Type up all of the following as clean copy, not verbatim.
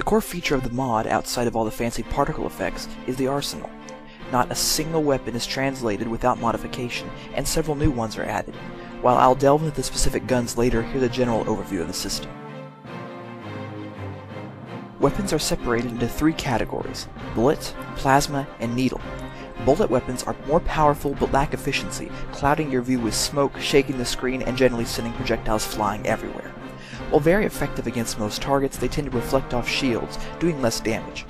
core feature of the mod, outside of all the fancy particle effects, is the arsenal. Not a single weapon is translated without modification, and several new ones are added. While I'll delve into the specific guns later, here's a general overview of the system. Weapons are separated into three categories: bullet, plasma, and needle. Bullet weapons are more powerful but lack efficiency, clouding your view with smoke, shaking the screen, and generally sending projectiles flying everywhere. While very effective against most targets, they tend to reflect off shields, doing less damage.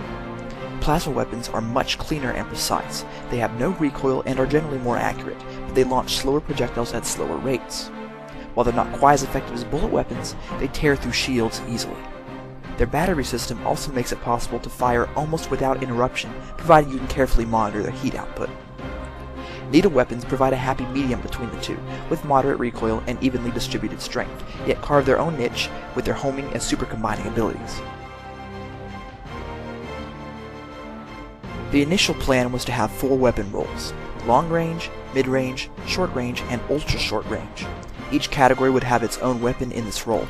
Plasma weapons are much cleaner and precise. They have no recoil and are generally more accurate, but they launch slower projectiles at slower rates. While they're not quite as effective as bullet weapons, they tear through shields easily. Their battery system also makes it possible to fire almost without interruption, provided you can carefully monitor their heat output. Needle weapons provide a happy medium between the two, with moderate recoil and evenly distributed strength, yet carve their own niche with their homing and super combining abilities. The initial plan was to have 4 weapon roles: long range, mid range, short range, and ultra short range. Each category would have its own weapon in this role.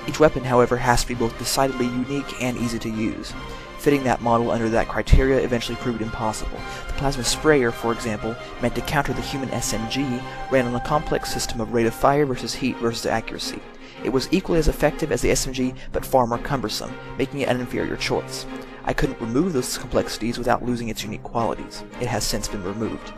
Each weapon, however, has to be both decidedly unique and easy to use. Fitting that model under that criteria eventually proved impossible. The plasma sprayer, for example, meant to counter the human SMG, ran on a complex system of rate of fire versus heat versus accuracy. It was equally as effective as the SMG, but far more cumbersome, making it an inferior choice. I couldn't remove those complexities without losing its unique qualities. It has since been removed.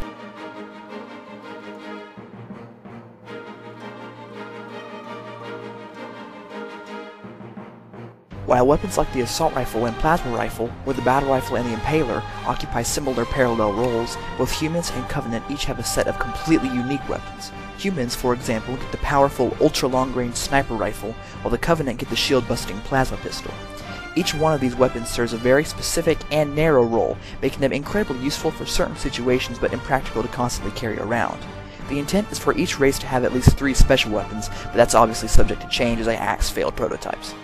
While weapons like the assault rifle and plasma rifle, or the battle rifle and the impaler, occupy similar parallel roles, both humans and Covenant each have a set of completely unique weapons. Humans, for example, get the powerful ultra-long-range sniper rifle, while the Covenant get the shield-busting plasma pistol. Each one of these weapons serves a very specific and narrow role, making them incredibly useful for certain situations but impractical to constantly carry around. The intent is for each race to have at least 3 special weapons, but that's obviously subject to change as I axe failed prototypes.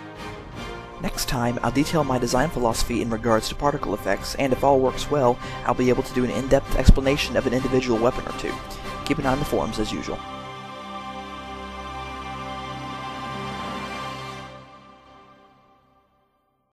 Next time, I'll detail my design philosophy in regards to particle effects, and if all works well, I'll be able to do an in-depth explanation of an individual weapon or two. Keep an eye on the forums as usual.